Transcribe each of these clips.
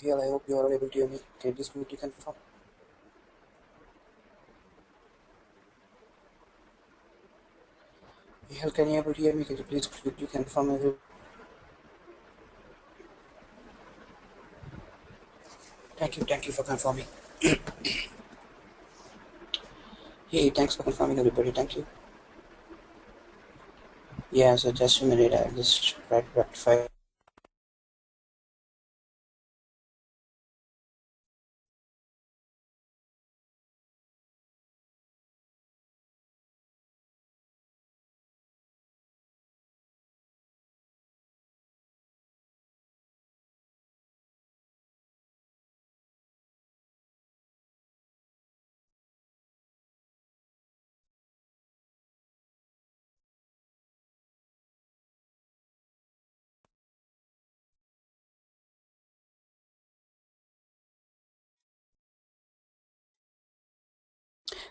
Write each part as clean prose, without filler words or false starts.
Here, I hope you are able to hear me. Can you please mute confirm? Here, can you able to hear me? Can you please quickly confirm every? Thank you for confirming. Hey, thanks for confirming everybody. Thank you. Yeah, so just a minute. I'll just try to rectify.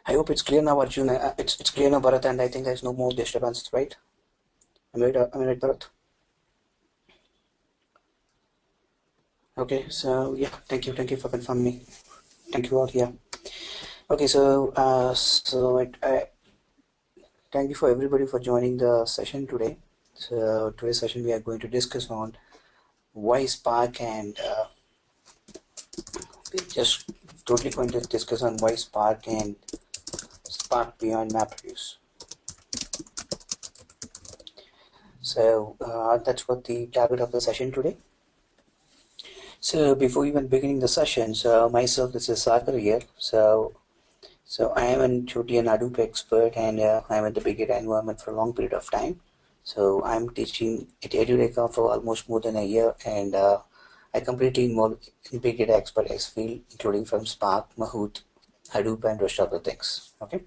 I hope it's clear now, Arjun. It's clear now, Bharat, and I think there's no more disturbances, right? Am I right, Bharat? Okay, so yeah, thank you for confirming. Thank you all. Yeah. Okay, so thank you for everybody for joining the session today. So today's session we are going to discuss on why Spark and we're just totally going to discuss on why Spark and Spark beyond MapReduce. So that's what the target of the session today. So before even beginning the session, so myself, this is Sagar here. So I am an Hadoop expert, and I am in the big data environment for a long period of time. So I'm teaching at Edureka for almost more than a year, and I completely involved in big data expertise field, including from Spark, Mahout, Hadoop, and rest of the things. Okay.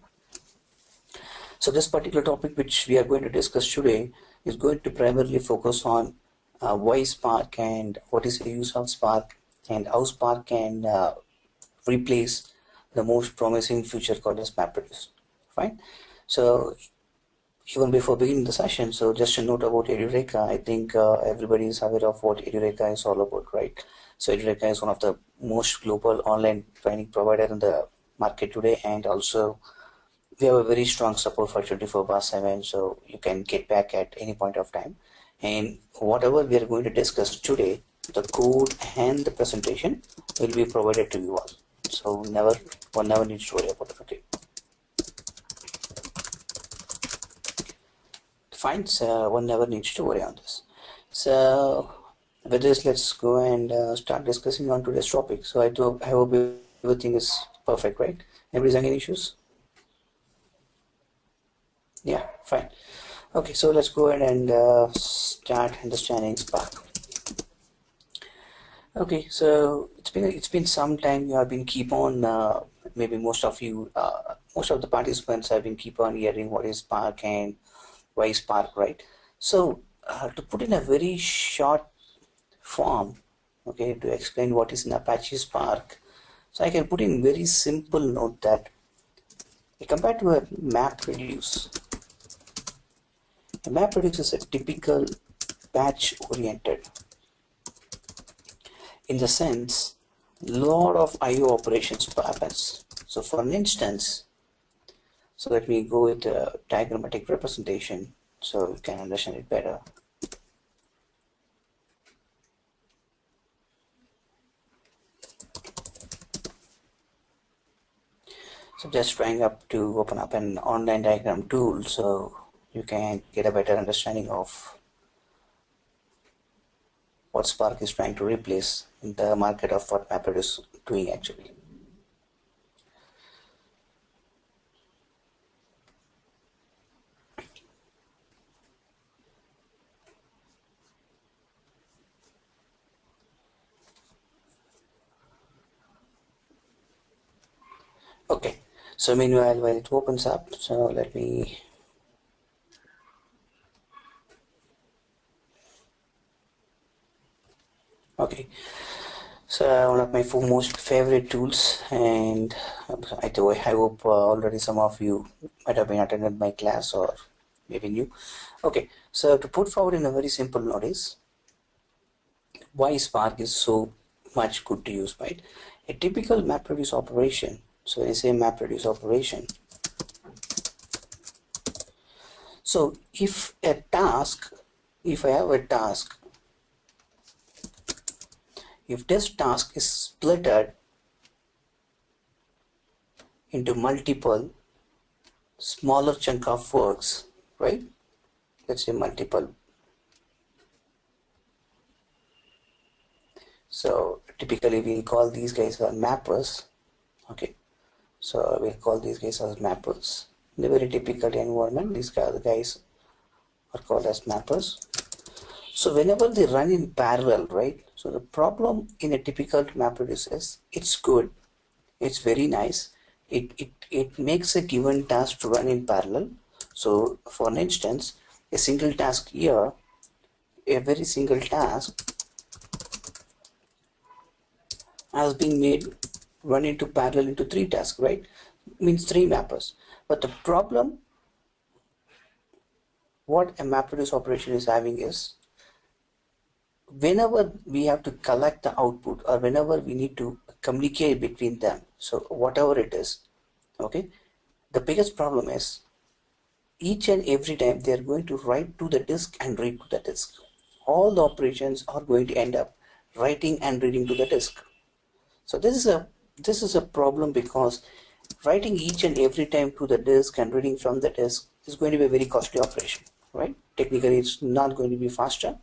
So this particular topic which we are going to discuss today is going to primarily focus on why Spark and what is the use of Spark and how Spark can replace the most promising feature called as MapReduce. Fine. So even before beginning the session, so just a note about Edureka. I think everybody is aware of what Edureka is all about, right? So Edureka is one of the most global online training provider in the market today, and also we have a very strong support for 24/7, so you can get back at any point of time. And whatever we are going to discuss today, the code and the presentation will be provided to you all. So one never needs to worry about it. Okay. Fine. So one never needs to worry on this. So with this, let's go and start discussing on today's topic. So I hope everything is perfect, right? Everybody's having any issues? Yeah, fine. Okay, so let's go ahead and start understanding Spark. Okay, so it's been some time you have been keep on maybe most of the participants have been keep on hearing what is Spark and why Spark, right? So to put in a very short form, okay, to explain what is an Apache Spark, so I can put in very simple note that compared to a MapReduce, a MapReduce is a typical batch-oriented in the sense lot of IO operations happens. So for an instance, so let me go with the diagrammatic representation so you can understand it better. So just trying up to open up an online diagram tool so you can get a better understanding of what Spark is trying to replace in the market of what MapReduce is doing actually. Okay, so meanwhile while it opens up, so let me okay. So one of my most favorite tools, and I hope already some of you might have been attended my class or maybe new. Okay, so to put forward in a very simple note is why Spark is so much good to use, right? A typical MapReduce operation. So when I say MapReduce operation, so if I have a task, if this task is splitted into multiple smaller chunk of works, right? Let's say multiple. So typically we'll call these guys as mappers. Okay, so we'll call these guys as mappers. In a very typical environment, these guys are called as mappers. So whenever they run in parallel, right? So the problem in a typical MapReduce is it's good, it's very nice. It makes a given task to run in parallel. So for instance, a single task here, a very single task has been made run into parallel into 3 tasks, right? Means 3 mappers. But the problem what a MapReduce operation is having is whenever we have to collect the output or whenever we need to communicate between them, so whatever it is, okay, the biggest problem is each and every time they are going to write to the disk and read to the disk. All the operations are going to end up writing and reading to the disk. So this is a problem because writing each and every time to the disk and reading from the disk is going to be a very costly operation, right? Technically it's not going to be faster.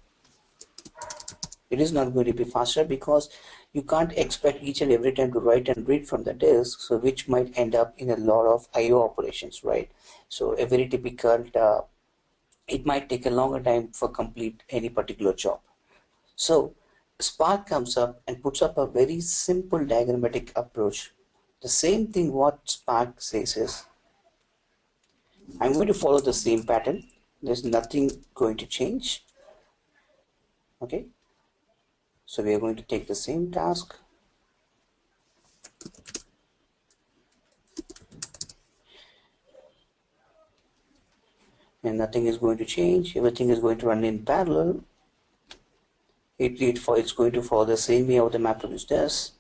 It is not going to be faster because you can't expect each and every time to write and read from the disk, so which might end up in a lot of IO operations, right? So a very typical, it might take a longer time for complete any particular job. So Spark comes up and puts up a very simple diagrammatic approach. The same thing what Spark says is, I'm going to follow the same pattern. There's nothing going to change. Okay. So we are going to take the same task. And nothing is going to change. Everything is going to run in parallel. It's going to follow the same way how the MapReduce does.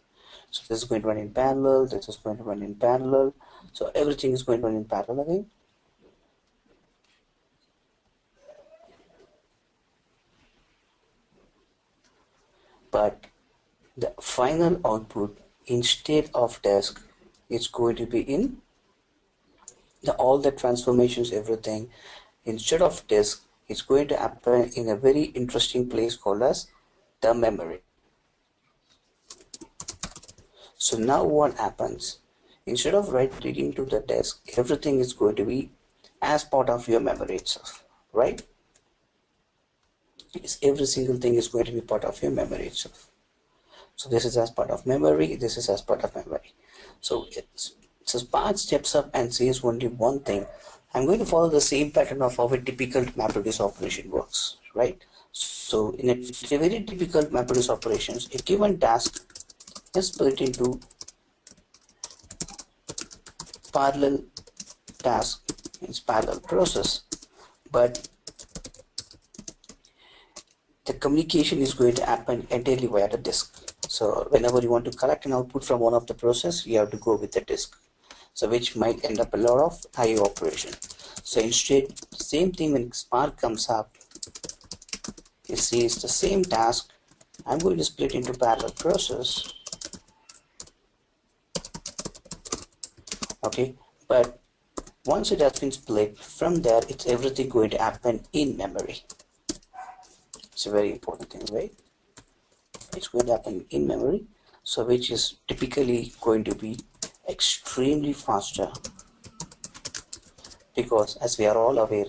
So this is going to run in parallel. This is going to run in parallel. So everything is going to run in parallel again. But the final output instead of disk is going to be in all the transformations, everything instead of disk it's going to happen in a very interesting place called as the memory. So now what happens, instead of reading to the disk, everything is going to be as part of your memory itself, right? Every single thing is going to be part of your memory itself. So this is as part of memory, this is as part of memory. So Spark steps up and says only one thing. I'm going to follow the same pattern of how a typical MapReduce operation works, right? So in a very typical MapReduce operations, a given task is split into parallel task, it's parallel process, but the communication is going to happen entirely via the disk. So whenever you want to collect an output from one of the process, you have to go with the disk. So which might end up a lot of IO operation. So instead, same thing when Spark comes up, it says the same task, I'm going to split into parallel process. Okay, but once it has been split, from there, it's everything going to happen in memory. It's a very important thing, right? It's going to happen in memory, so which is typically going to be extremely faster, because as we are all aware,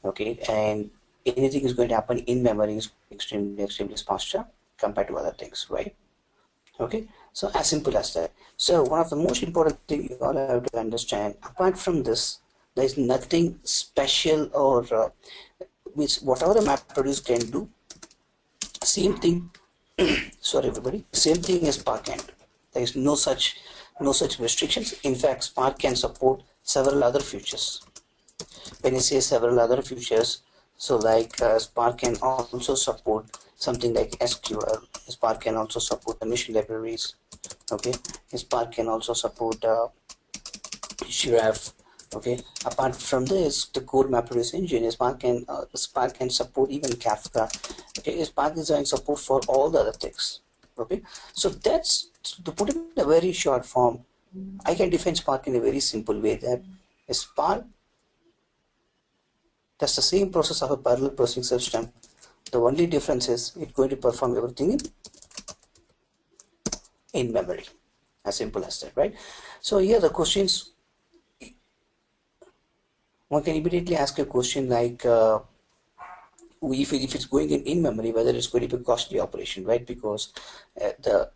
okay, and anything is going to happen in memory is extremely faster compared to other things, right? Okay, so as simple as that. So one of the most important thing you all have to understand, apart from this, there is nothing special or which whatever the MapReduce can do, same thing. Sorry everybody, same thing as Spark can do. There is no such restrictions. In fact, Spark can support several other features. When I say several other features, so like Spark can also support something like SQL. Spark can also support the machine libraries. Okay, Spark can also support Giraffe. Okay, apart from this, the core MapReduce engine, Spark can support even Kafka. Okay, Spark is having support for all the other things. Okay, so that's to put it in a very short form. I can define Spark in a very simple way that Spark does the same process of a parallel processing system. The only difference is it's going to perform everything in memory. As simple as that, right? So here the questions, one can immediately ask a question like if it's going in memory, whether it's going to be costly operation, right? Because the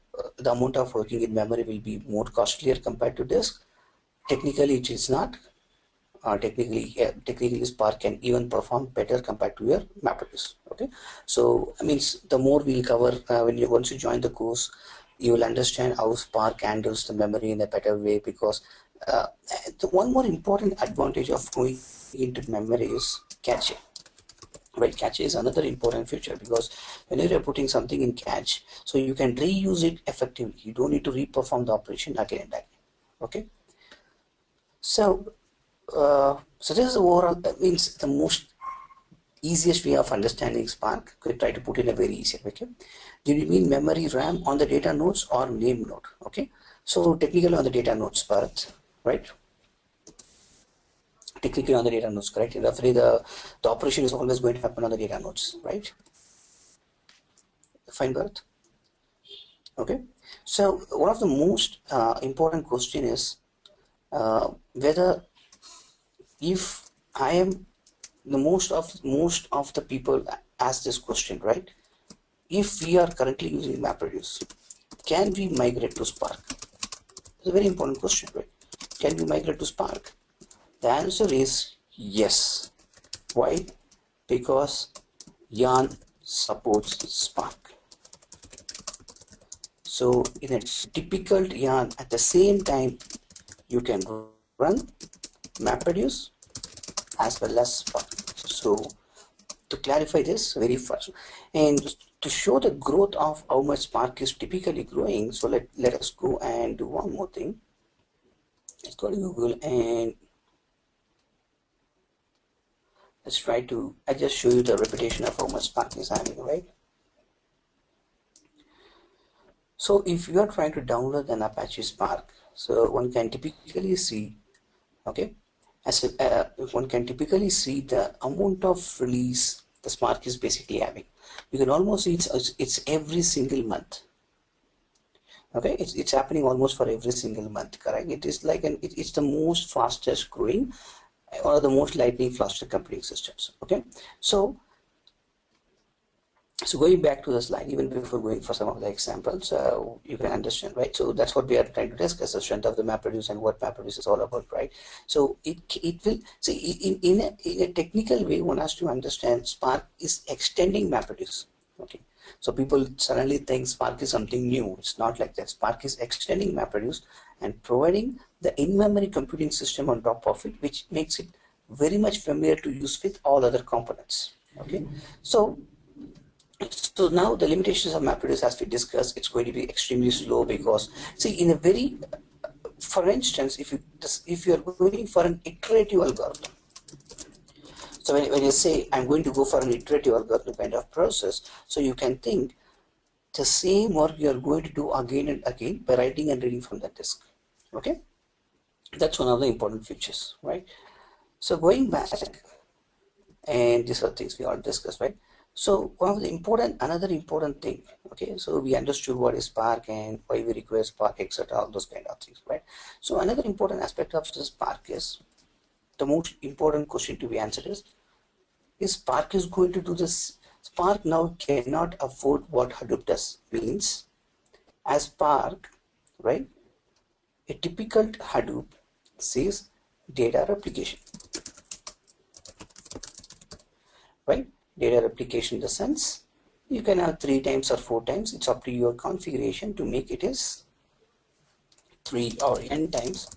amount of working in memory will be more costlier compared to disk. Technically it is not. Technically Spark can even perform better compared to your MapReduce. Okay, so I mean the more we'll cover once you join the course, you will understand how Spark handles the memory in a better way. Because the one more important advantage of going into memory is cache. Right, cache is another important feature, because whenever you're putting something in cache, so you can reuse it effectively. You don't need to re-perform the operation again and again. Okay, so so this is overall, that means the most easiest way of understanding Spark. Could try to put in a very easy way. Okay, do you mean memory RAM on the data nodes or name node? Okay, so technically on the data nodes, Bharat, right? Technically on the data nodes, correct? Roughly the operation is always going to happen on the data nodes, right? Fine, Bharat. Okay, so one of the most important question is whether, if I am the most of the people ask this question, right? If we are currently using MapReduce, can we migrate to Spark? It's a very important question, right? Can we migrate to Spark? The answer is yes. Why? Because Yarn supports Spark. So in a typical Yarn, at the same time, you can run MapReduce as well as Spark. So to clarify this very fast, and to show the growth of how much Spark is typically growing, so let us go and do one more thing. Let's go to Google and let's try to, I just show you the repetition of how much Spark is having, right? So if you are trying to download an Apache Spark, so one can typically see, okay, one can typically see the amount of release the Spark is basically having. You can almost see it's every single month. Okay, it's happening almost for every single month, correct? It is like it's the most fastest growing or the most lightning faster computing systems. Okay, so going back to the slide, even before going for some of the examples, you can understand, right? So that's what we are trying to discuss, the strength of the MapReduce and what MapReduce is all about, right? So it will see in a technical way, one has to understand Spark is extending MapReduce. Okay, so people suddenly think Spark is something new. It's not like that. Spark is extending MapReduce and providing the in-memory computing system on top of it, which makes it very much familiar to use with all other components. Okay, so now the limitations of MapReduce, as we discussed, it's going to be extremely slow, because see, in a very, for instance, if you are going for an iterative algorithm, so when you say I'm going to go for an iterative algorithm kind of process, so you can think the same work you are going to do again and again by writing and reading from the disk. Okay, that's one of the important features, right? So going back, and these are things we all discussed, right? So one of the another important thing, okay, so we understood what is Spark and why we require Spark, etc., all those kind of things, right? So another important aspect of the Spark is, the most important question to be answered is Spark is going to do this? Spark now cannot afford what Hadoop does. Means, as Spark, right, a typical Hadoop says data replication, right? Data replication in the sense you can have 3 times or 4 times. It's up to your configuration to make it as 3 or n times,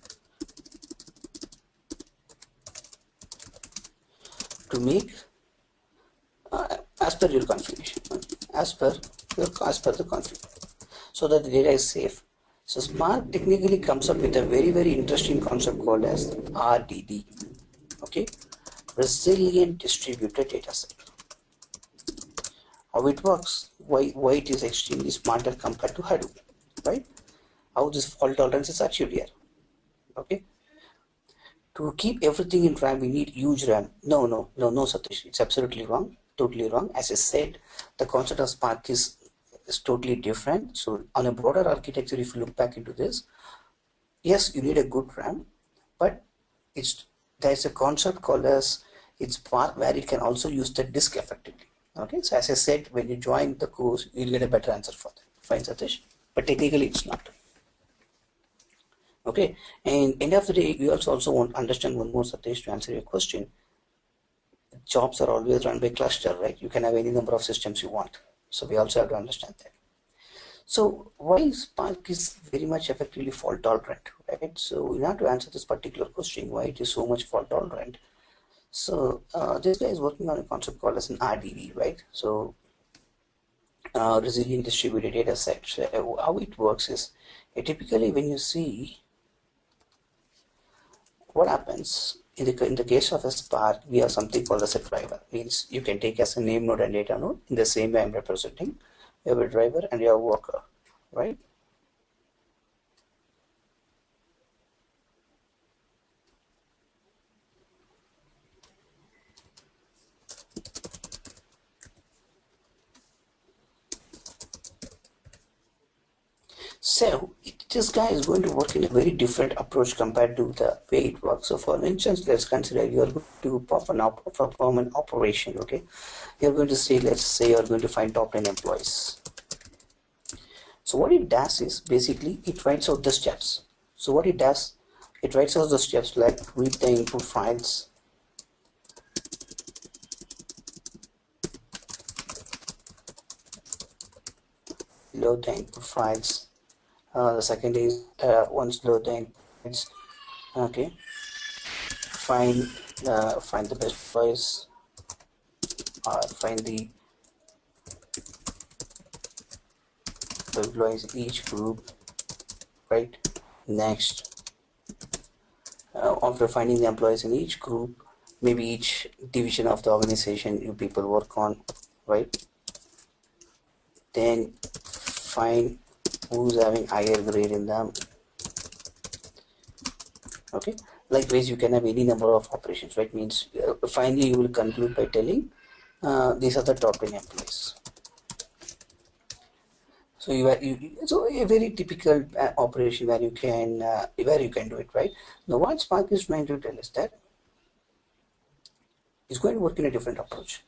to make as per your configuration. as per the config, so that the data is safe. So Spark technically comes up with a very interesting concept called as RDD. Okay, resilient distributed data set. How it works, why it is extremely smarter compared to Hadoop, right? How this fault tolerance is achieved here. Okay, to keep everything in RAM we need huge RAM. No, Satish, it's absolutely wrong, totally wrong. As I said, the concept of Spark is totally different. So on a broader architecture, if you look back into this, yes, you need a good RAM, but there's a concept called as it's Spark where it can also use the disk effectively. Okay, so as I said, when you join the course, you'll get a better answer for that. Fine, Satish, but technically it's not. Okay, and end of the day, we also want to understand one more, Satish, to answer your question. Jobs are always run by cluster, right? You can have any number of systems you want. So we also have to understand that. So why Spark is very much effectively fault tolerant, right? So in order to answer this particular question, why it is so much fault tolerant. So this guy is working on a concept called as an RDD, right? So resilient distributed data set. So, how it works is, typically when you see what happens in the case of a Spark, we have something called as a driver. Means you can take as a name node and data node. In the same way I'm representing, you have a driver and you have a worker, right? So this guy is going to work in a very different approach compared to the way it works. So for instance, let's consider you are going to perform an operation. Okay, you're going to say, let's say you're going to find top 10 employees. So what it does is basically it writes out the steps. So what it does, it writes out the steps like read the input files, load the input files. The second is once load the input files, okay, find the best employees, or find the employees in each group, right? Next, after finding the employees in each group, maybe each division of the organization you people work on, right? Then find who's having higher grade in them. Okay, likewise you can have any number of operations, right? Means finally you will conclude by telling these are the top 10 employees. So so a very typical operation where you can do it, right? Now what Spark is trying to tell us that it's going to work in a different approach.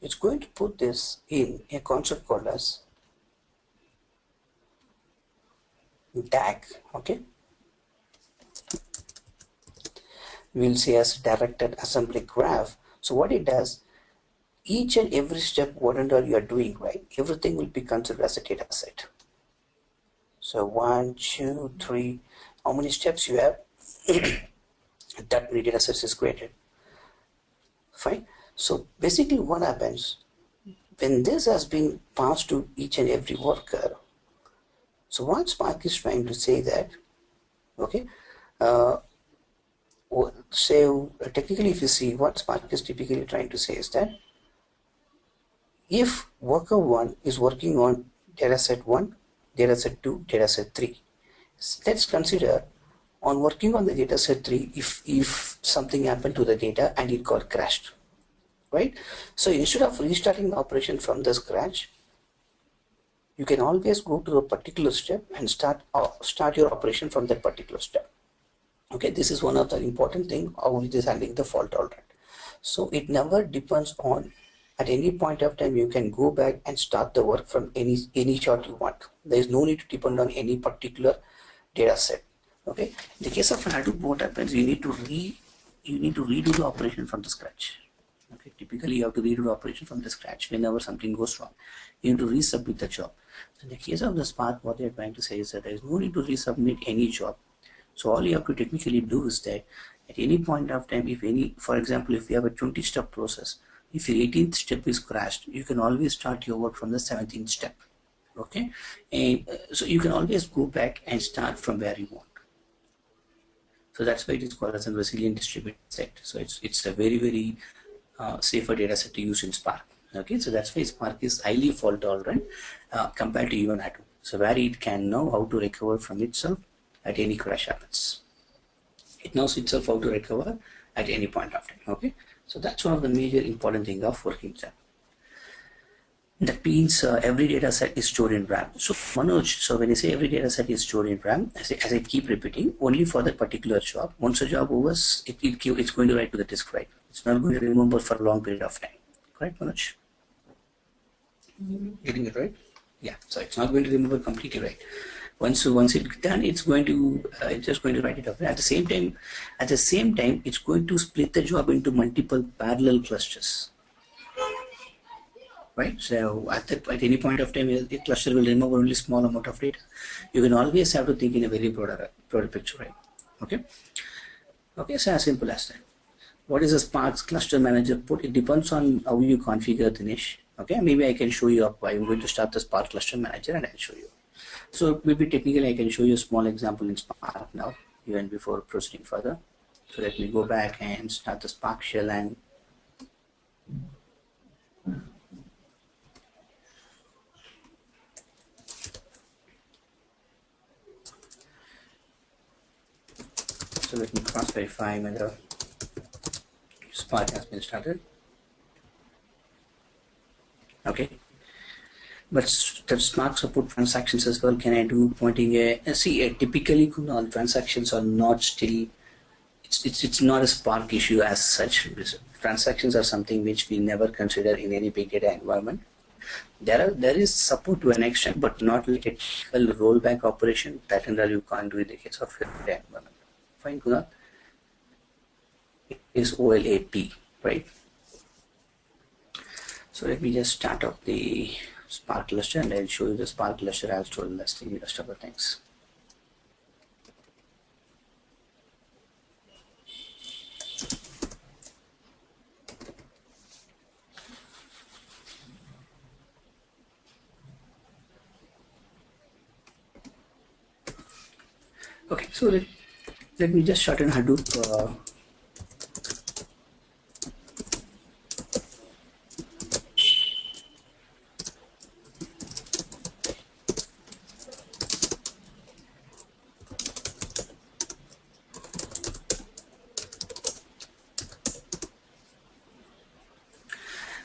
It's going to put this in a concept called as DAG. Okay, we'll see as directed assembly graph. So what it does, each and every step whatever you are doing, right, everything will be considered as a data set. So 1, 2, 3, how many steps you have, that many data sets is created. Fine. So basically what happens when this has been passed to each and every worker, so what Spark is trying to say that, okay, so technically if you see what Spark is typically trying to say is that if worker 1 is working on dataset 1, dataset 2, dataset 3, let's consider on working on the dataset 3, if something happened to the data and it got crashed, right? So instead of restarting the operation from the scratch, you can always go to a particular step and start your operation from that particular step. Okay, this is one of the important thing how it is handling the fault tolerant. So it never depends on, at any point of time you can go back and start the work from any chart you want. There is no need to depend on any particular data set. Okay, in the case of Hadoop, what happens, you need to redo the operation from the scratch. Okay, typically you have to redo the operation from the scratch whenever something goes wrong. You need to resubmit the job. So in the case of the Spark, what they are trying to say is that there is no need to resubmit any job. So all you have to technically do is that at any point of time, if any, for example, if you have a 20-step process, if your 18th step is crashed, you can always start your work from the 17th step. Okay, and so you can always go back and start from where you want. So that's why it is called as a resilient distributed set. So it's a very safer data set to use in Spark. Okay, so that's why Spark is highly fault tolerant compared to even Hadoop. So where it can know how to recover from itself at any crash happens. It knows itself how to recover at any point of time. Okay, so that's one of the major important things of working with that. That means every data set is stored in RAM. So Manoj, so when I say every data set is stored in RAM, as I keep repeating, only for that particular job. Once a job overs, it's going to write to the disk, right? It's not going to remember for a long period of time. Correct, Manoj? Getting it right? Yeah. So it's not going to remember completely, right? Once it's done, it's just going to write it off. At the same time, it's going to split the job into multiple parallel clusters. Right, so at any point of time, a cluster will remember only small amount of data. You can always have to think in a very broader picture, right? Okay, so as simple as that. What is a Spark cluster manager put? It depends on how you configure the niche. Okay, maybe I can show you up. I'm going to start the Spark cluster manager and I'll show you. So maybe technically I can show you a small example in Spark now, even before proceeding further. So let me go back and start the Spark shell and so let me cross-verify whether Spark has been started. Okay, but does Spark support transactions as well? Can I do pointing typically Kunal, transactions are not still. It's not a Spark issue as such. Transactions are something which we never consider in any big data environment. There is support to an extent, but not like a rollback operation that in you can't do in the case of your data environment. Fine, Kunal. It is OLAP, right? So let me just start up the Spark cluster and I'll show you the Spark cluster as well as the rest of the things. Okay, so let me just shorten Hadoop.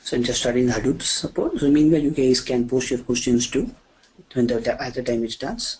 So I'm just starting Hadoop support. So meanwhile, you guys can post your questions too when at the time it starts.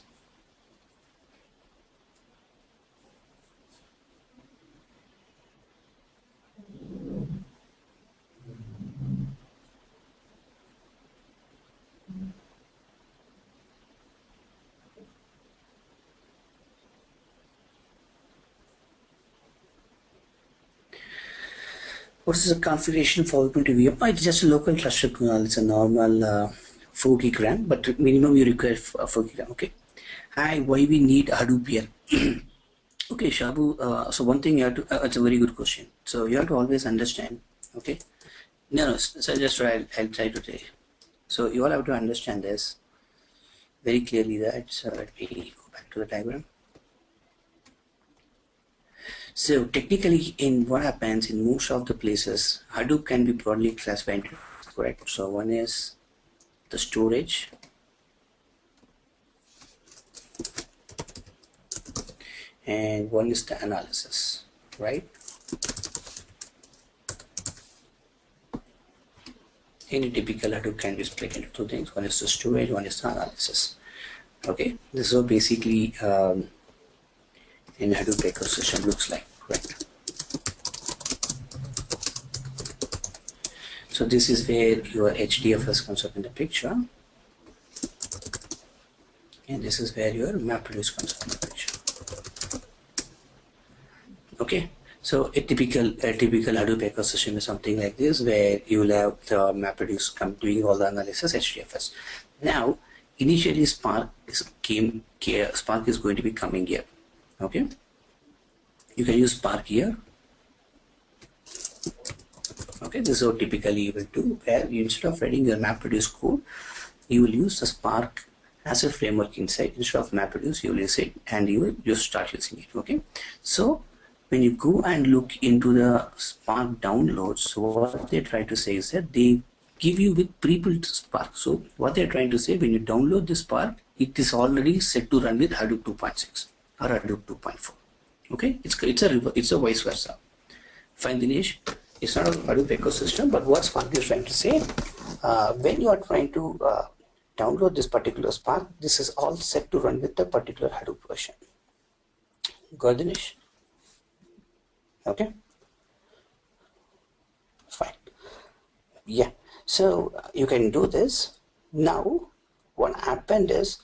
What is the configuration for open to VM? It's just a local cluster. It's a normal 4 gig RAM, but minimum you require 4 gig RAM. Okay. Hi, why we need Hadoop here? Okay, Shabu. So one thing you have to. It's a very good question. So you have to always understand. Okay. No. So just I'll try to say. So you all have to understand this very clearly. That let me go back to the diagram. So technically, in what happens in most of the places, Hadoop can be broadly classified, correct? So one is the storage, and one is the analysis, right? Any typical Hadoop can be split into two things. One is the storage, one is the analysis. Okay, this is what basically in Hadoop ecosystem looks like, correct? So this is where your HDFS comes up in the picture, and this is where your MapReduce comes up in the picture. Okay, so a typical Hadoop ecosystem is something like this, where you will have the MapReduce doing all the analysis, HDFS. Now, initially Spark is going to be coming here. Okay, you can use Spark here. Okay, this is how typically you will do, where you, instead of writing your MapReduce code, you will use the Spark as a framework inside. Instead of MapReduce, you will use it and you will just start using it. Okay, so when you go and look into the Spark downloads, so what they try to say is that they give you with pre-built Spark. So what they're trying to say, when you download the Spark, it is already set to run with Hadoop 2.6 or Hadoop 2.4. Okay, it's a vice versa. Fine, Dinesh. It's not a Hadoop ecosystem, but what Spark is trying to say, when you are trying to download this particular Spark, this is all set to run with the particular Hadoop version. Got it, Dinesh? Okay. Fine. Yeah. So you can do this. Now, what happened is,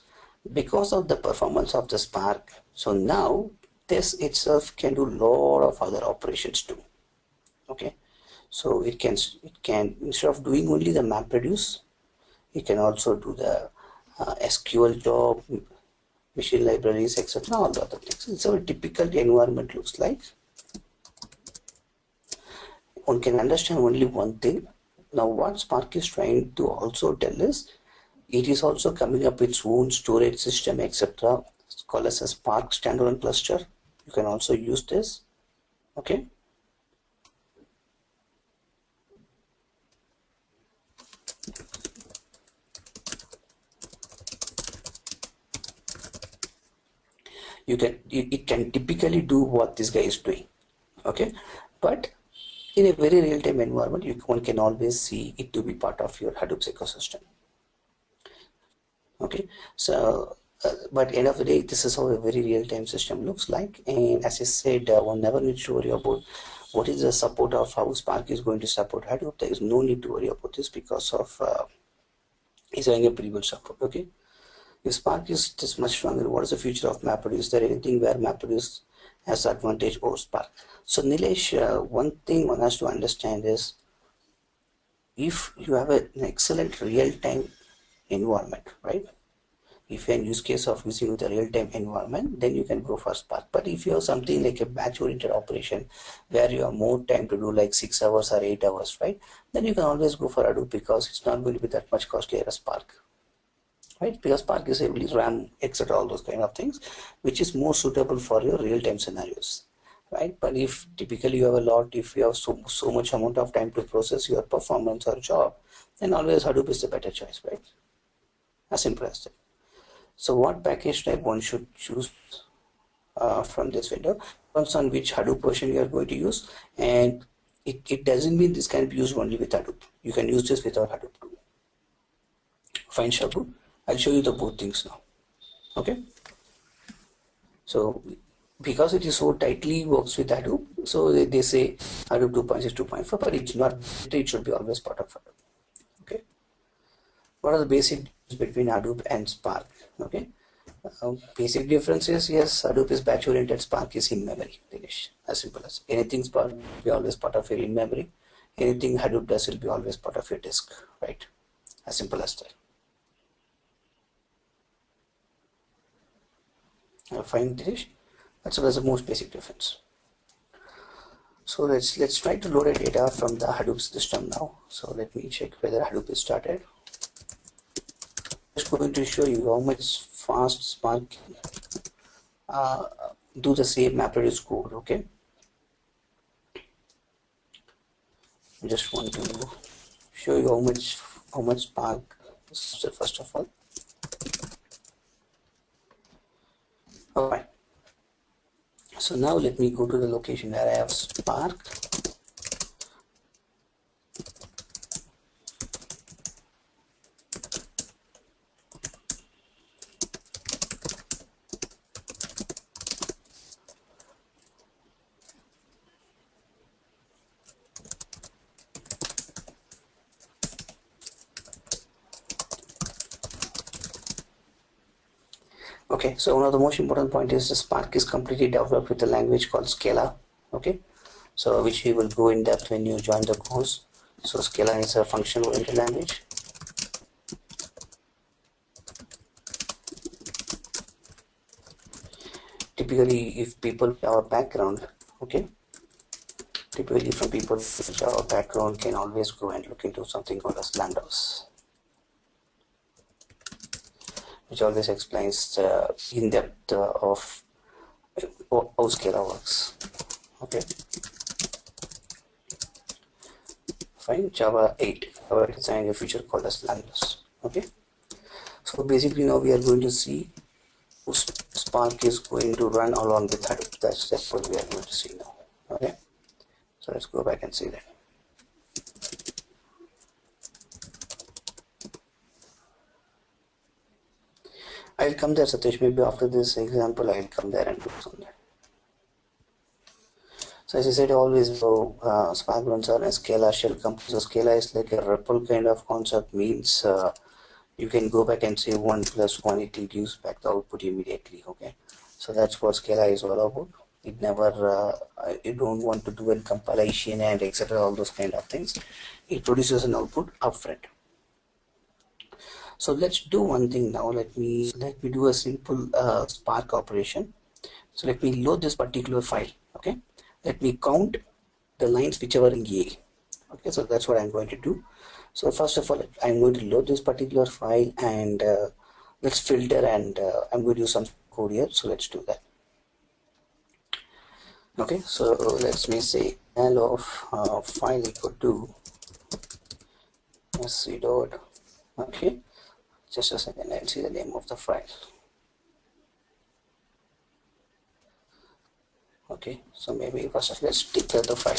because of the performance of the Spark, so now this itself can do a lot of other operations too. Okay, so it can instead of doing only the MapReduce, it can also do the SQL job, machine libraries, etc. All the other things. So a typical environment looks like. One can understand only one thing. Now, what Spark is trying to also tell is, it is also coming up with its own storage system, etc. It's called as a Spark standalone cluster. You can also use this. Okay. It can typically do what this guy is doing. Okay, but in a very real-time environment, one can always see it to be part of your Hadoop ecosystem. Okay, so but end of the day, this is how a very real-time system looks like. And as I said, one never needs to worry about what is the support of how Spark is going to support Hadoop. There is no need to worry about this because of it's having a pre-built support. Okay. If Spark is this much stronger, what is the future of MapReduce? Is there anything where MapReduce has advantage over Spark? So Nilesh, one thing one has to understand is, if you have an excellent real-time environment, right? If you're in use case of using with a real-time environment, then you can go for Spark. But if you have something like a batch-oriented operation where you have more time to do, like 6 hours or 8 hours, right? Then you can always go for Hadoop because it's not going to be that much costlier as Spark. Right, because Spark is able to RAM, etc., all those kind of things, which is more suitable for your real-time scenarios, right? But if typically you have if you have so much amount of time to process your performance or job, then always Hadoop is the better choice, right? As simple as that. So what package type one should choose from this window depends on which Hadoop version you are going to use, and it doesn't mean this can be used only with Hadoop. You can use this without Hadoop too. Fine, Shabu. I'll show you the both things now. Okay. So because it is so tightly works with Hadoop, so they say Hadoop 2.6, 2.4, but it's not. It should be always part of Hadoop. Okay. What are the basic differences between Hadoop and Spark? Okay. Basic difference is, yes, Hadoop is batch oriented, Spark is in memory. Finish. As simple as anything Spark will be always part of your in memory. Anything Hadoop does will be always part of your disk, right? As simple as that. Fine, Dinesh. That's the most basic difference. So let's try to load a data from the Hadoop system now. So let me check whether Hadoop is started. Just going to show you how much fast Spark do the same MapReduce code. Okay. I just want to show you how much Spark. So first of all. Alright. So now let me go to the location where I have Spark. Okay, so one of the most important point is the Spark is completely developed with a language called Scala. Okay, so which we will go in depth when you join the course. So Scala is a function-oriented language. Typically, if people have a background, okay, typically from people with Java background can always go and look into something called as lambdas, which always explains the in-depth of how Scala works. Okay, fine. Java 8, Java designing a feature called as lambdas. Okay, so basically now we are going to see Spark is going to run along with Hadoop. That's what we are going to see now. Okay, so let's go back and see that. I'll come there, Satish. Maybe after this example, I'll come there and do something. So as I said, always Spark runs on a Scala shell company. So Scala is like a REPL kind of concept, means you can go back and say 1 plus 1, it will gives back the output immediately. Okay, so that's what Scala is all about. It never, you don't want to do a compilation and etc. all those kind of things. It produces an output upfront. So let's do one thing now. Let me do a simple Spark operation. So let me load this particular file. Okay, let me count the lines whichever in A. Okay, so that's what I'm going to do. So first of all, I'm going to load this particular file and let's filter, and I'm going to do some code here. So let's do that. Okay, so let me say l of file equal to sc dot. Okay, just a second, I'll see the name of the file. Okay, so maybe first of all, let's declare the file.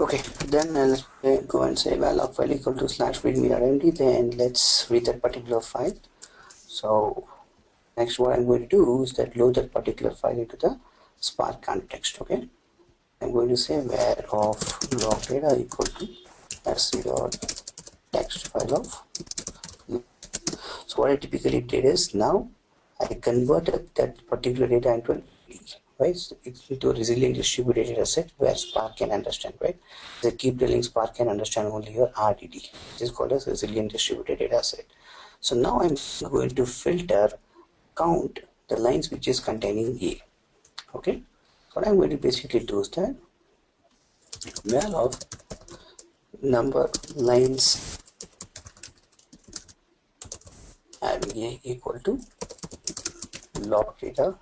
Okay, then let's go and say malloc file equal to /readme.md. Then let's read that particular file. So next what I'm going to do is that load that particular file into the Spark context. Okay, I'm going to say var of log data equal to sc.text file of. So what I typically did is now I converted that particular data into an right? It's into a resilient distributed data set where Spark can understand, right? They keep telling Spark can understand only your RDD, which is called as resilient distributed data set. So now I'm going to filter, count the lines which is containing A. Okay, what I'm going to basically do is that val of number lines having A equal to log data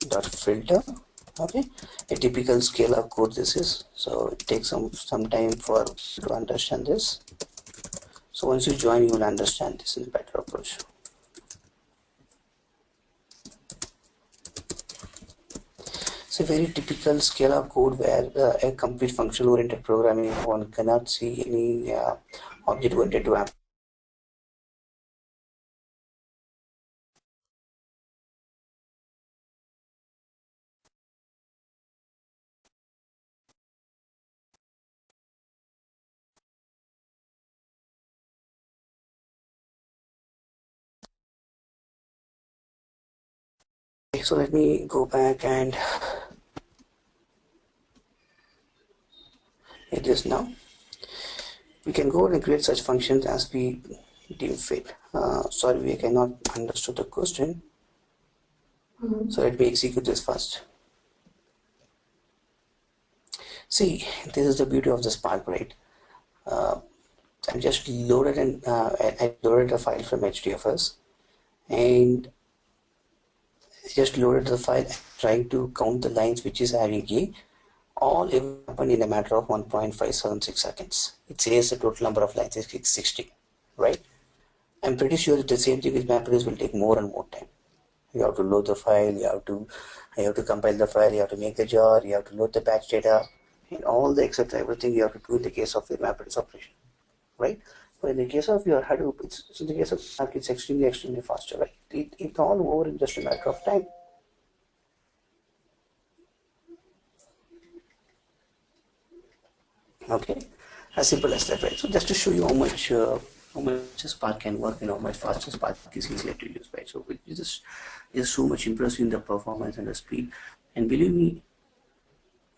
dot filter. Okay, a typical Scala code this is, so it takes some time for to understand this. So once you join, you will understand this in a better approach. It's a very typical Scala code where a complete functional oriented programming, one cannot see any object oriented to app. So let me go back and hit this now. We can go and create such functions as we deem fit. Sorry, we cannot understand the question. So let me execute this first. See, this is the beauty of the Spark, right? I just loaded I loaded a file from HDFS, and just loaded the file, trying to count the lines which is having A. All happened in a matter of 1.576 seconds. It says the total number of lines is 60, right? I'm pretty sure that the same thing with MapReduce will take more and more time. You have to load the file, you have to compile the file, you have to make the jar, you have to load the batch data, and all the etc. everything you have to do in the case of your MapReduce operation, right? But in the case of your Hadoop, it's in the case of Spark, it's extremely faster, right? It's all over in just a matter of time. Okay, as simple as that, right? So just to show you how much how much Spark can work and how much faster Spark is easier to use, right? So it is so much impressive in the performance and the speed. And believe me,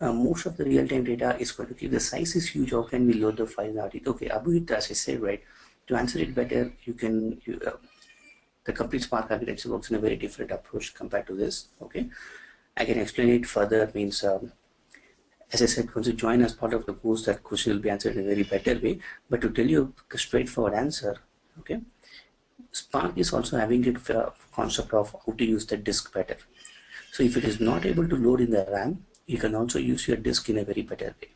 most of the real-time data is going to keep the size is huge. How can we load the file out? Okay, Abhit, as I said, right, to answer it better, the complete Spark architecture works in a very different approach compared to this. Okay, I can explain it further. Means as I said, once you join as part of the course, that question will be answered in a very better way. But to tell you a straightforward answer, okay, Spark is also having a concept of how to use the disk better. So if it is not able to load in the RAM, you can also use your disk in a very better way.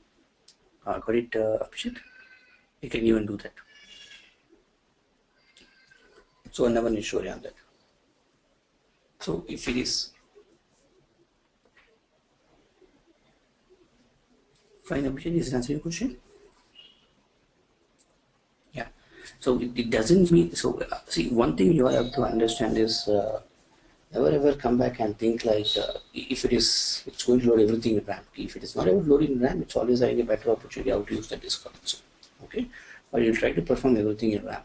Got it, Abhishek? You can even do that. So I never need to show you on that. So if it is fine, Abhishek, is it answering your question? Yeah. So it doesn't mean, so see, one thing you have to understand is never ever come back and think like if it's going to load everything in RAM. If it is not able to load in RAM, it's always having a better opportunity how to use the disk also. Okay, but you'll try to perform everything in RAM.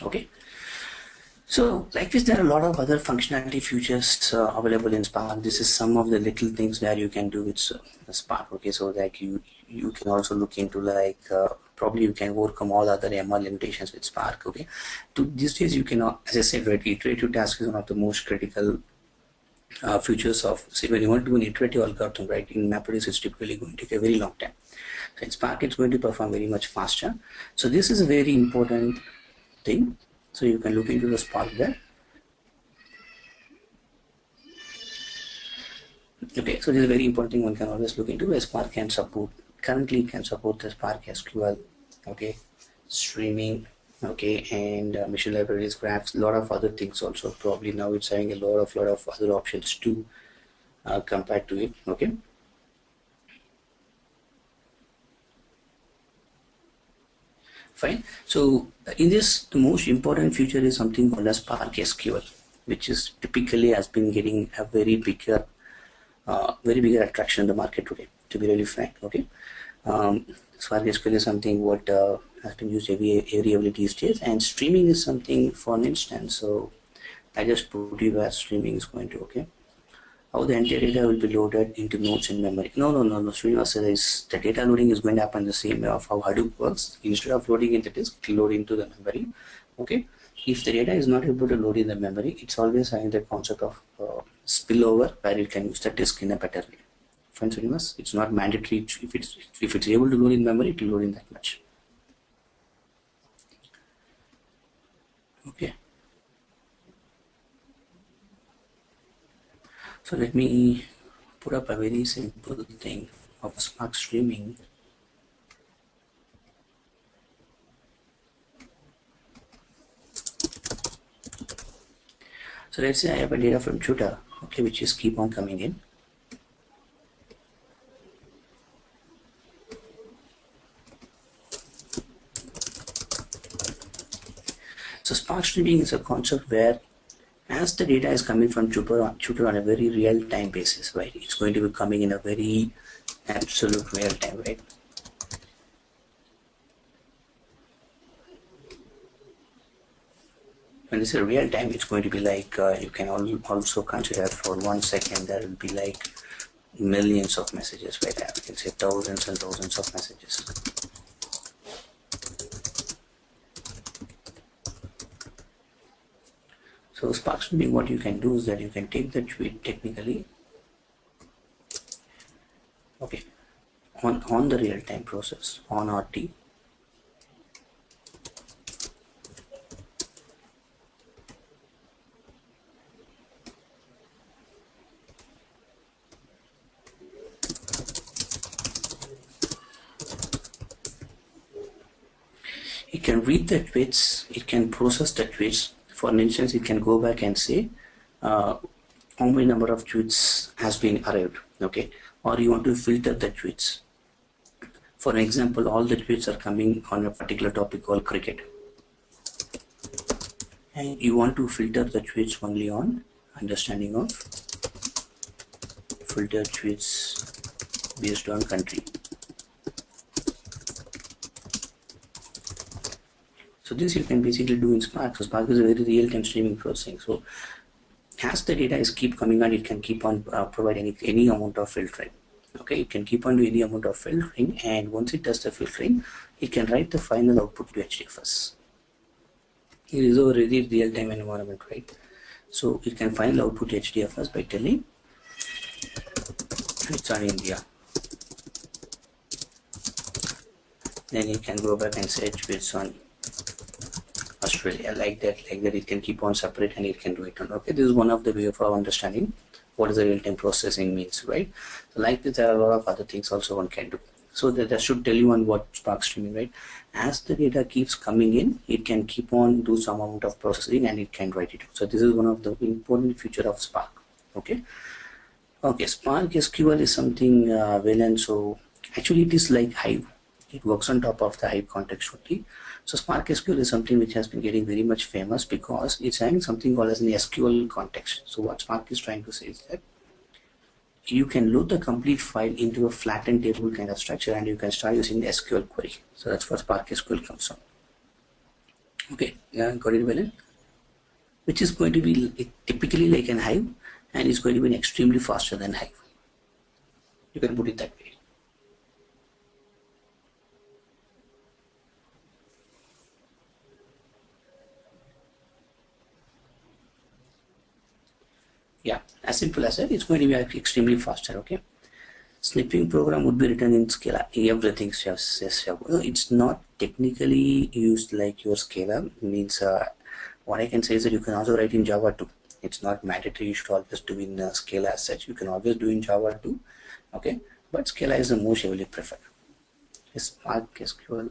Okay, so like this, there are a lot of other functionality features available in Spark. This is some of the little things that you can do with Spark. Okay, so like you can also look into like probably you can overcome all other ML limitations with Spark. Okay, to these days you can, as I said, right, iterative task is one of the most critical features of, see, when you want to do an iterative algorithm, right, in MapReduce it's typically going to take a very long time. So in Spark it's going to perform very much faster. So this is a very important thing. So you can look into the Spark there. Okay, so this is a very important thing one can always look into, where Spark can support, currently can support the Spark SQL, okay, streaming, okay, and machine libraries, graphs, a lot of other things also. Probably now it's having a lot of other options too compared to it. Okay. Fine. So in this, the most important feature is something called as Spark SQL, which is typically has been getting a very bigger attraction in the market today, to be really frank. Okay, Spark SQL is something what has been used every these days, and streaming is something, for an instance. So I just put you where streaming is going to. Okay, how the entire data will be loaded into nodes in memory. No. Srinivas says the data loading is going to happen the same way of how Hadoop works. Instead of loading in the disk, it will load into the memory. Okay, if the data is not able to load in the memory, it's always having the concept of spillover, where you can use the disk in a better way. Fine, Srinivas, it's not mandatory. If it's able to load in memory, it will load in that much. Okay. So let me put up a very simple thing of Spark streaming. So let's say I have a data from tutor, okay, which is keep on coming in. So Spark streaming is a concept where, as the data is coming from tutor on a very real-time basis, right? It's going to be coming in a very absolute real time, right? When it's a real time, it's going to be like you can also consider for 1 second there will be like millions of messages, right? You can say thousands and thousands of messages. So Spark streaming, what you can do is that you can take the tweet technically, okay, on the real-time process, on RT. It can read the tweets, it can process the tweets. For instance, it can go back and say how many number of tweets has been arrived, okay, or you want to filter the tweets. For example, all the tweets are coming on a particular topic called cricket, and you want to filter the tweets only on understanding of filter tweets based on country. So this you can basically do in Spark. So Spark is a very real-time streaming processing. So as the data is keep coming on, it can keep on providing any amount of filtering. Okay, it can keep on doing any amount of filtering, and once it does the filtering, it can write the final output to HDFS. It is a really real-time environment, right? So it can final output HDFS by telling it's on India. Then you can go back and say it's on Australia, like that it can keep on separate and it can do it on. Okay, this is one of the way of our understanding what is the real-time processing means, right? So like this, there are a lot of other things also one can do. So that should tell you on what Spark streaming, right? As the data keeps coming in, it can keep on do some amount of processing and it can write it. So this is one of the important feature of Spark. Okay. Okay, Spark SQL is something well, and so actually it is like Hive. It works on top of the Hive context only. So Spark SQL is something which has been getting very much famous because it's having something called as an SQL context. So what Spark is trying to say is that you can load the complete file into a flattened table kind of structure and you can start using the SQL query. So that's what Spark SQL comes from. Okay, yeah, got it, well, which is going to be typically like an Hive, and it's going to be extremely faster than Hive. You can put it that way. Yeah, as simple as that, it's going to be extremely faster. Okay, snipping program would be written in Scala. Everything says it's not technically used like your Scala. Means what I can say is that you can also write in Java too. It's not mandatory you should always do in Scala as such. You can always do in Java too. Okay, but Scala is the most heavily preferred. Spark SQL.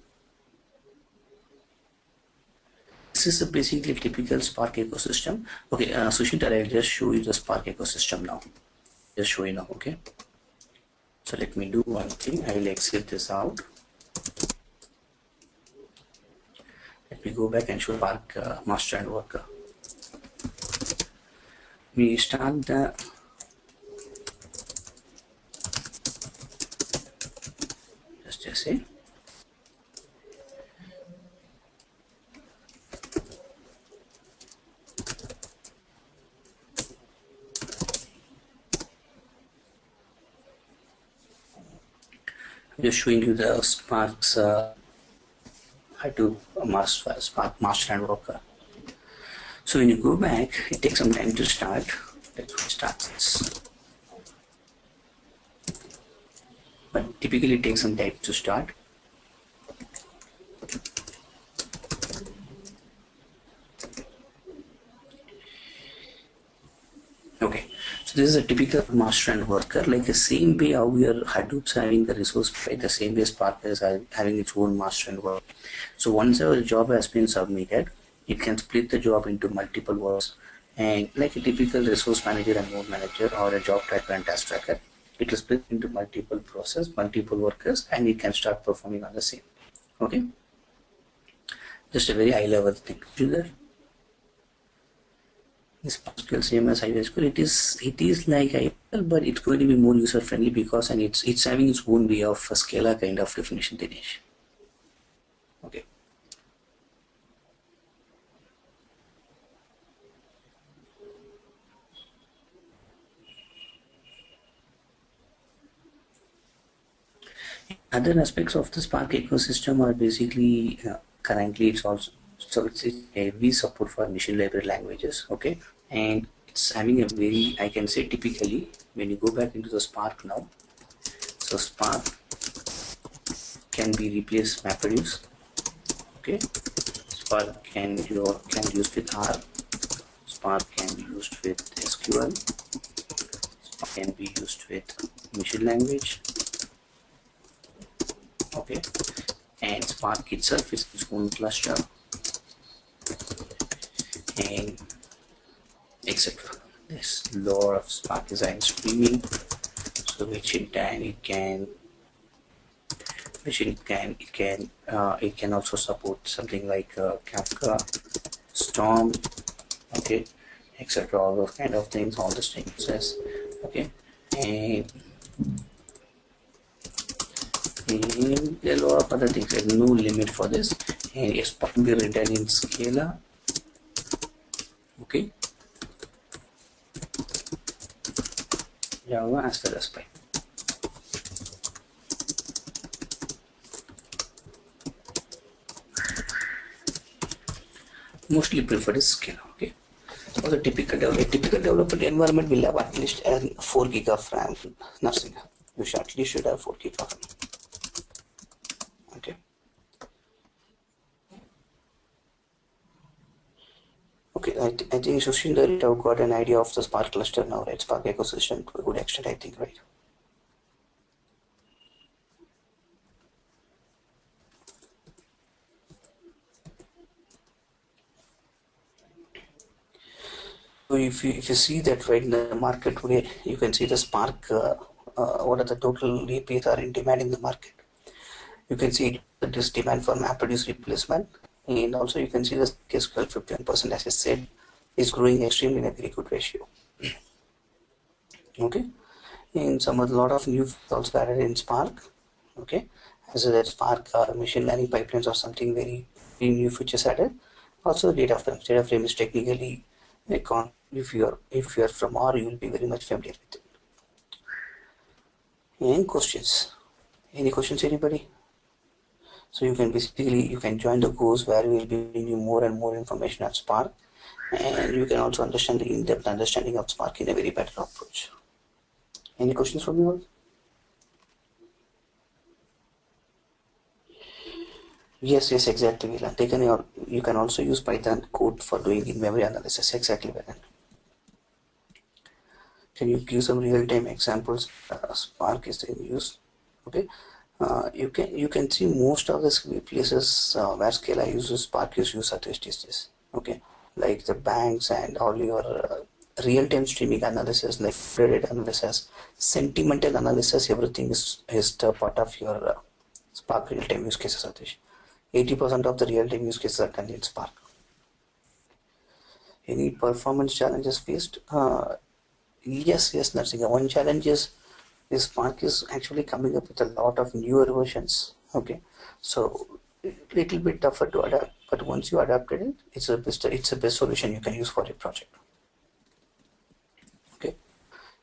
This is basically a typical Spark ecosystem. Okay, Sushita, I'll just show you the Spark ecosystem now. Just show you now, okay? So let me do one thing. I will exit this out. Let me go back and show Spark master and worker. We start the just say. Just showing you the Spark's Hadoop Spark master and worker. So when you go back, it takes some time to start. Let's start this. But typically it takes some time to start. Okay, so this is a typical master and worker, like the same way how your Hadoop's having the resource, right? The same way Spark is having its own master and worker. So once a job has been submitted, it can split the job into multiple works, and like a typical resource manager and node manager or a job tracker and task tracker, it will split into multiple process, multiple workers, and it can start performing on the same. Okay, just a very high level thing. This SQL same as SQL. It is like ISQL, but it's going to be more user friendly because it's having its own way of a Scala kind of definition, Dinesh. Okay. Other aspects of the Spark ecosystem are basically currently it's heavy support for machine library languages. Okay, and it's having a very, I can say typically when you go back into the Spark now, so Spark can be replaced MapReduce. Okay, Spark can use with R. Spark can be used with SQL. Spark can be used with machine language. Okay, and Spark itself is its own cluster, and etc. There's a lot of Spark design streaming, so which in time it can also support something like Kafka, Storm, okay, etc. All those kind of things, all the things. Okay, and of other things. There's no limit for this, and it's probably written in scalar. Okay, Java as well as Python. Mostly preferred is scalar. Okay, so the typical development environment will have at least 4 gig of RAM. Nothing. You should at least have 4 gig of RAM. Okay. Okay, I think Sushin, that you have got an idea of the Spark cluster now, right? Spark ecosystem to a good extent, I think, right? So if you see that right in the market today, you can see the Spark, what are the total APIs are in demand in the market. You can see this demand for MapReduce replacement, and also you can see the SQL 51%, as I said, is growing extremely in a very good ratio. Okay, and a lot of new also added in Spark. Okay, as that Spark machine learning pipelines or something very new features added. Also data frame is technically if you're from R, you will be very much familiar with it. Any questions? Any questions, anybody? So you can join the course where we will be giving you more and more information on Spark, and you can also understand the in-depth understanding of Spark in a very better approach. Any questions from you all? Yes, exactly. You can also use Python code for doing in-memory analysis. Exactly, Vedan. Can you give some real-time examples? Spark is in use. Okay. You can see most of the places where Scala uses Spark is used at this. Okay, like the banks and all your real-time streaming analysis, like credit analysis, sentimental analysis, everything is the part of your Spark real-time use cases. 80% of the real-time use cases are done in Spark. Any performance challenges faced? Yes, Narsinga. One challenge is Spark is actually coming up with a lot of newer versions. Okay, so little bit tougher to adapt, but once you adapted it, it's a best solution you can use for a project. Okay,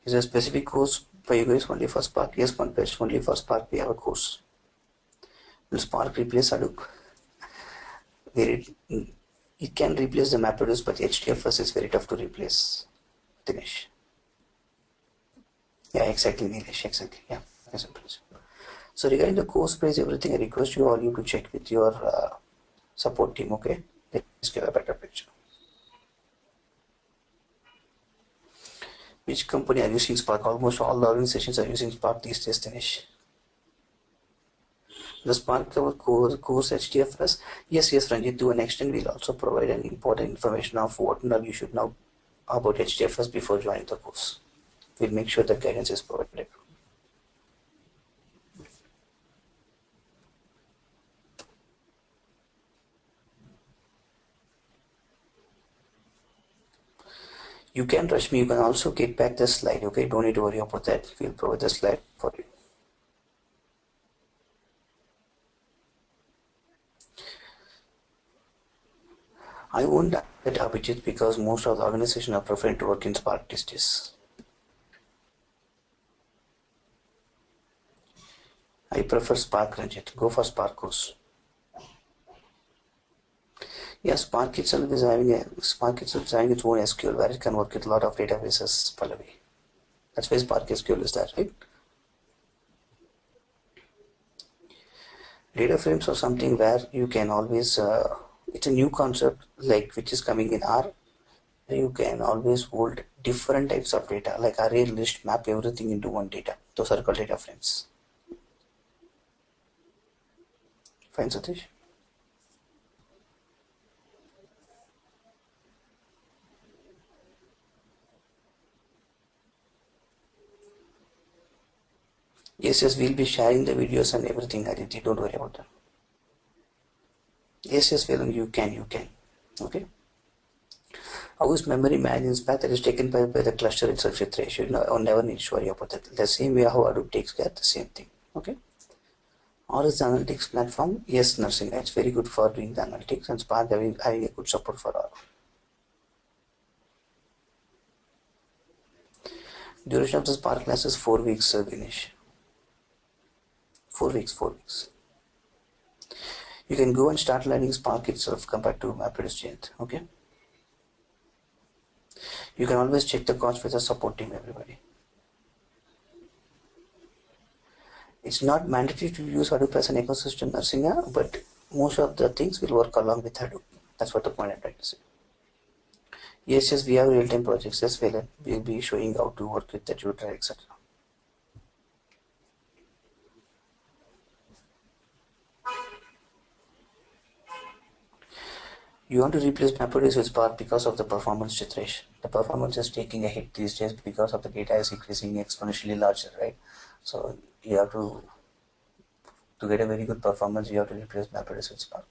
is a specific course for you guys only for Spark? Yes, one page only for Spark. We have a course. Will Spark replace Hadoop? It can replace the MapReduce, but HDFS is very tough to replace. Dinesh. Yeah, exactly, Nilesh. Exactly. Yeah, so regarding the course price, everything, I request you all to check with your support team. Okay, let's give a better picture. Which company are using Spark? Almost all the organizations are using Spark these days, Dinesh. The Spark cover course HDFS. Yes, Ranjit, to an extent, we'll also provide an important information of what you should know about HDFS before joining the course. We'll make sure that guidance is provided. You can rush me, you can also get back the slide, okay? Don't need to worry about that. We'll provide the slide for you. I won't add that Abhijit because most of the organizations are preferring to work in Spark these days. I prefer Spark, Ranjit. Go for Spark course. Yeah, Spark itself is having its own SQL where it can work with a lot of databases, Pallavi. That's why Spark SQL is there, right? Data frames are something where you can always, it's a new concept like which is coming in R. You can always hold different types of data like array, list, map, everything into one data. Those are called data frames. Fine, Satish. Yes, we'll be sharing the videos and everything, Aditi. Don't worry about that. Yes, Vedan, you can. Okay. How is memory management path that is taken by the cluster itself with ratio? No, never need to worry about that. The same way how Hadoop takes care, the same thing. Okay. Or is the analytics platform? Yes, nursing. It's very good for doing the analytics, and Spark having a good support for all. Duration of the Spark class is 4 weeks, Ganesh. 4 weeks, 4 weeks. You can go and start learning Spark itself compared to MapReduce. Okay. You can always check the cost with the support team, everybody. It's not mandatory to use Hadoop as an ecosystem nursing, but most of the things will work along with Hadoop. That's what the point I'm trying to say. Yes, we have real-time projects as well. We'll be showing how to work with the tutor, etc. You want to replace MapReduce with Spark because of the performance, Chitresh. The performance is taking a hit these days because of the data is increasing exponentially larger, right? So you have to get a very good performance, you have to replace MapReduce with Spark.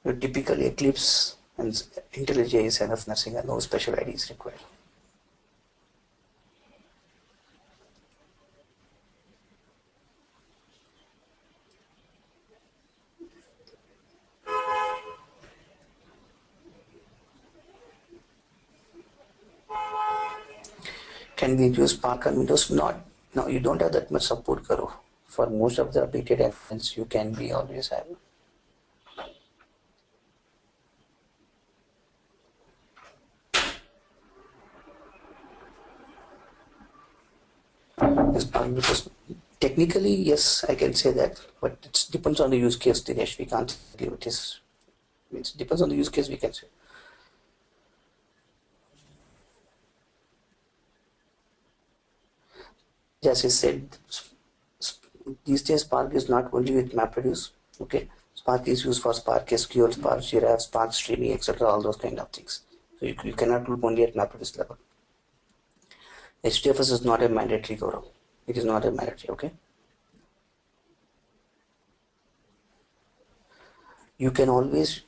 Typically Eclipse and IntelliJ is enough nursing and no special ID is required. Can we use Spark on Windows? Not. No, you don't have that much support, Karo. For most of the updated environments, you can be always have. Because technically, yes, I can say that, but it depends on the use case, Dinesh. We can't give it is. It depends on the use case, we can say. As I said, these days Spark is not only with MapReduce. Okay, Spark is used for Spark SQL, Spark Jira, Spark Streaming, etc. All those kind of things. So you cannot look only at MapReduce level. HDFS is not a mandatory, Gaurav. It is not a mandatory. Okay. You can always.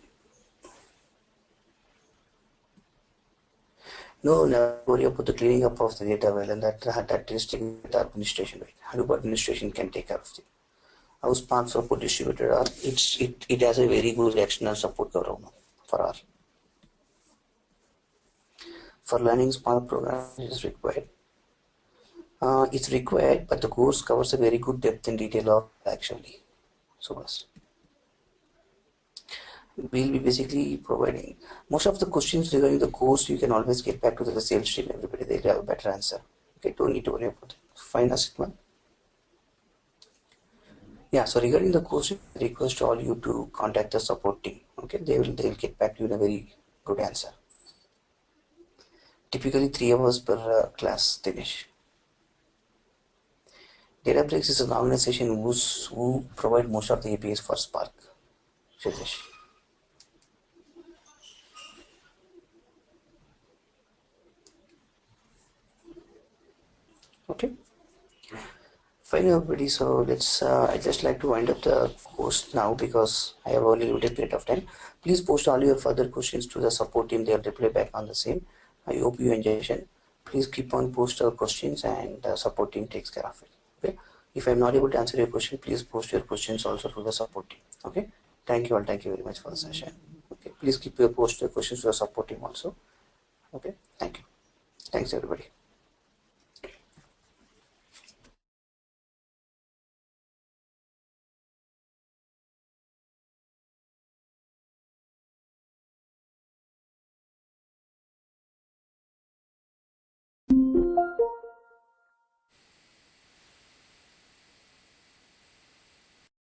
No, never worry about the cleaning up of the data well, and that is taken with administration. Right? Hadoop administration can take care of it. How Spark support distributed are it has a very good external support for learning Spark program is required. It's required, but the course covers a very good depth and detail of actually. So we'll be basically providing most of the questions regarding the course. You can always get back to the sales team. Everybody they'll have a better answer. Okay, don't need to worry about it. Fine, Asikman. Yeah, so regarding the course, I request all you to contact the support team. Okay, they'll get back to you in a very good answer. Typically 3 hours per class, Dinesh. Databricks is an organization who provide most of the APIs for Spark. Shitesh. Okay. Fine, everybody. So let's. I just like to wind up the course now because I have only limited period of time. Please post all your further questions to the support team. They'll reply back on the same. I hope you enjoy the session. Please keep on post your questions and the support team takes care of it. Okay. If I'm not able to answer your question, please post your questions also to the support team. Okay. Thank you all. Thank you very much for the session. Okay. Please keep your post your questions to the support team also. Okay. Thank you. Thanks everybody.